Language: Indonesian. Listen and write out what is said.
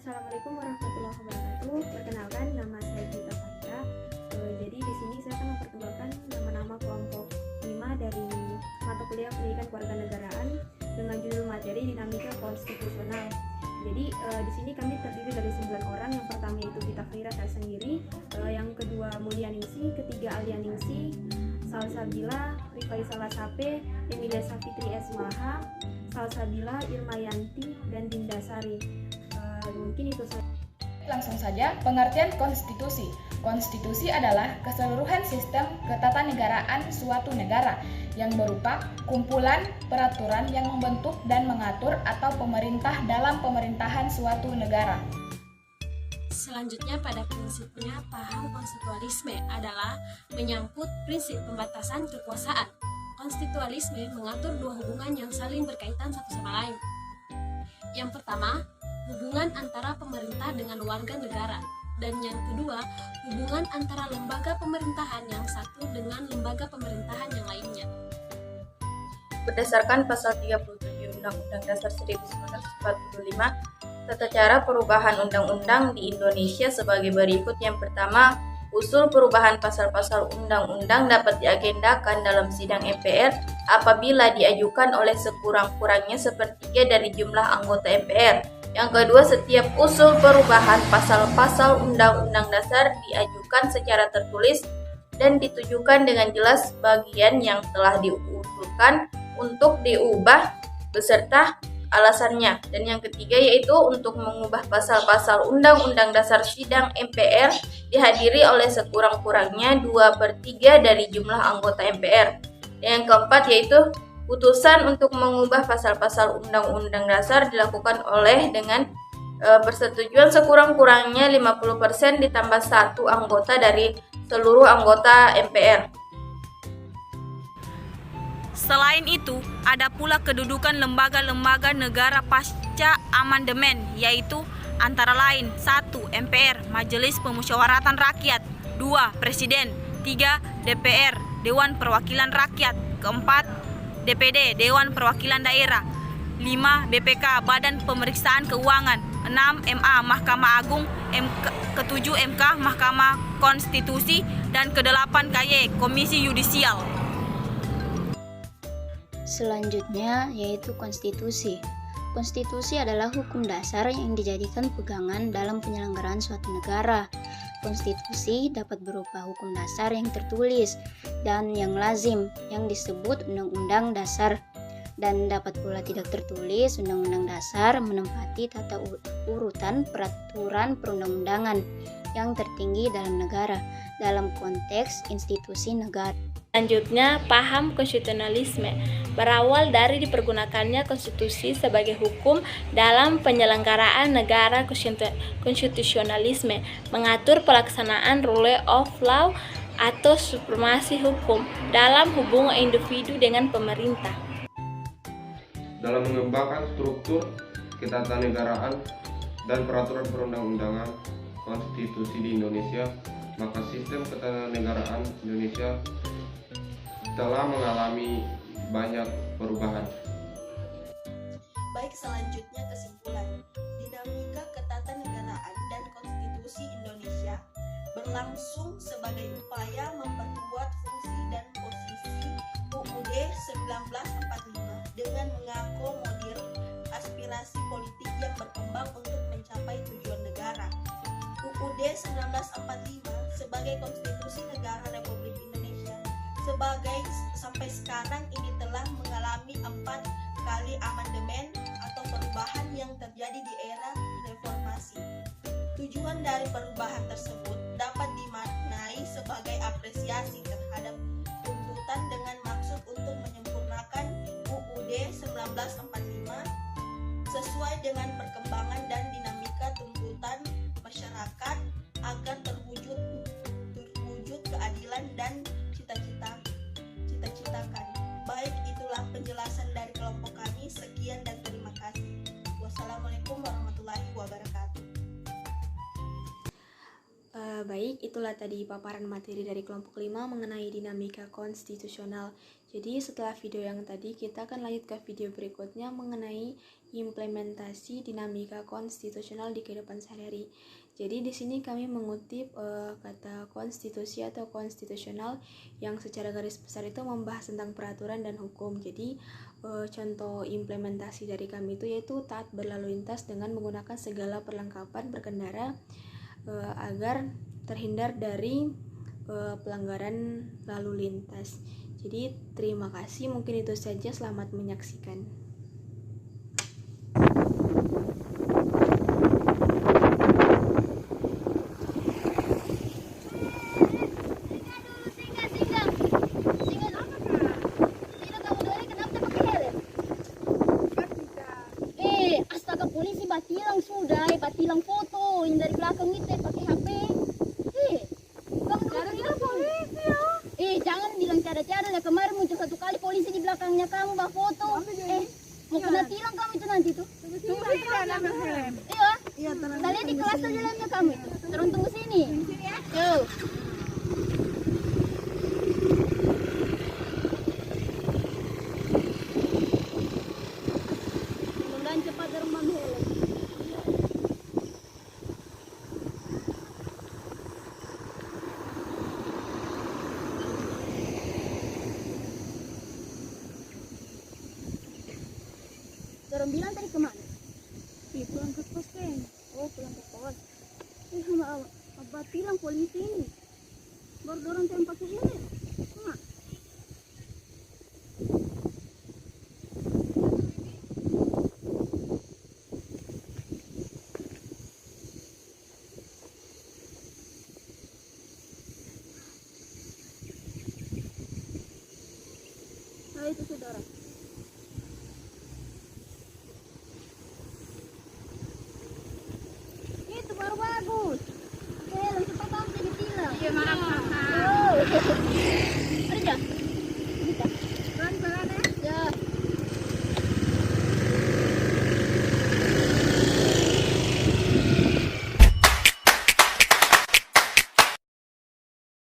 Assalamualaikum warahmatullahi wabarakatuh. Perkenalkan, nama saya Gita Fahira. Jadi di sini saya akan memperkenalkan nama-nama kelompok 5 dari mata kuliah Pendidikan Kewarganegaraan dengan judul materi Dinamika Konstitusional. Jadi di sini kami terdiri dari 9 orang. Yang pertama itu Gita Fahira saya sendiri, yang kedua Mulyaningsih, ketiga Alianingsih, Salsabila, Rifaisal Sape, Emilia Safitri Esmaha, Salsabila, Irmayanti, dan Dinda Sari. Mungkin itu saja. Langsung saja, pengertian konstitusi. Konstitusi adalah keseluruhan sistem ketatanegaraan suatu negara yang berupa kumpulan peraturan yang membentuk dan mengatur atau pemerintah dalam pemerintahan suatu negara. Selanjutnya, pada prinsipnya, paham konstitualisme adalah menyangkut prinsip pembatasan kekuasaan. Konstitualisme mengatur dua hubungan yang saling berkaitan satu sama lain. Yang pertama, hubungan antara pemerintah dengan warga negara, dan yang kedua, hubungan antara lembaga pemerintahan yang satu dengan lembaga pemerintahan yang lainnya. Berdasarkan pasal 37 Undang-Undang Dasar 1945, tata cara perubahan undang-undang di Indonesia sebagai berikut. Yang pertama, usul perubahan pasal-pasal undang-undang dapat diagendakan dalam sidang MPR apabila diajukan oleh sekurang-kurangnya sepertiga dari jumlah anggota MPR. Yang kedua, setiap usul perubahan pasal-pasal Undang-Undang Dasar diajukan secara tertulis dan ditujukan dengan jelas bagian yang telah diusulkan untuk diubah beserta alasannya. Dan yang ketiga yaitu untuk mengubah pasal-pasal Undang-Undang Dasar sidang MPR dihadiri oleh sekurang-kurangnya 2/3 dari jumlah anggota MPR. Dan yang keempat yaitu putusan untuk mengubah pasal-pasal Undang-Undang Dasar dilakukan oleh dengan persetujuan sekurang-kurangnya 50% ditambah 1 anggota dari seluruh anggota MPR. Selain itu, ada pula kedudukan lembaga-lembaga negara pasca amandemen, yaitu antara lain 1. MPR, Majelis Pemusyawaratan Rakyat, 2. Presiden, 3. DPR, Dewan Perwakilan Rakyat, 4. DPD, Dewan Perwakilan Daerah, 5. BPK, Badan Pemeriksaan Keuangan, 6. MA, Mahkamah Agung, 7. MK, Mahkamah Konstitusi, dan ke-8 KY, Komisi Yudisial. Selanjutnya yaitu konstitusi. Konstitusi adalah hukum dasar yang dijadikan pegangan dalam penyelenggaraan suatu negara. Konstitusi dapat berupa hukum dasar yang tertulis dan yang lazim yang disebut Undang-Undang Dasar, dan dapat pula tidak tertulis. Undang-Undang Dasar menempati tata urutan peraturan perundang-undangan yang tertinggi dalam negara dalam konteks institusi negara. Selanjutnya, paham konstitusionalisme berawal dari dipergunakannya konstitusi sebagai hukum dalam penyelenggaraan negara. Konstitusionalisme mengatur pelaksanaan rule of law atau supremasi hukum dalam hubungan individu dengan pemerintah. Dalam mengembangkan struktur ketatanegaraan dan peraturan perundang-undangan konstitusi di Indonesia, maka sistem ketatanegaraan Indonesia telah mengalami banyak perubahan. Baik, selanjutnya kesimpulan. Dinamika ketatanegaraan dan konstitusi Indonesia berlangsung sebagai upaya memperkuat fungsi dan posisi UUD 1945 dengan mengakomodir aspirasi politik yang berkembang untuk mencapai tujuan negara. UUD 1945 sebagai konstitusi negara Republik Indonesia sampai sekarang ini telah mengalami 4 kali amandemen atau perubahan yang terjadi di era reformasi. Tujuan dari perubahan tersebut dapat dimaknai sebagai apresiasi terhadap tuntutan dengan maksud untuk menyempurnakan UUD 1945 sesuai dengan perkembangan dan dinamika tuntutan masyarakat agar terwujud keadilan dan cita-citakan. Baik, itulah penjelasan dari kelompok kami. Sekian dan terima kasih. Wassalamualaikum warahmatullahi wabarakatuh. Baik, itulah tadi paparan materi dari kelompok 5 mengenai dinamika konstitusional. Jadi setelah video yang tadi, kita akan lanjut ke video berikutnya mengenai implementasi dinamika konstitusional di kehidupan sehari-hari. Jadi di sini kami mengutip kata konstitusi atau konstitusional yang secara garis besar itu membahas tentang peraturan dan hukum. Jadi contoh implementasi dari kami itu yaitu taat berlalu lintas dengan menggunakan segala perlengkapan berkendara agar terhindar dari pelanggaran lalu lintas. Jadi terima kasih, mungkin itu saja, selamat menyaksikan. Astaga, polisi batilang sudah, batilang foto yang dari belakang itu pakai HP. Kamu cara dia polisi ya? Jangan bilang cara-cara ya, kemarin muncul satu kali polisi di belakangnya kamu bawa foto. Mau kena tilang kamu itu nanti tuh. Iya. Kita lihat di kelas aja lainnya kamu itu. Terus tunggu sini. Yuk. Cepat dermam helm. Dorong bilang tadi kemana? Pulang ke pos kan? Oh, pulang ke pos. Abah bilang polisi ini. Baru dorong yang pakai helm.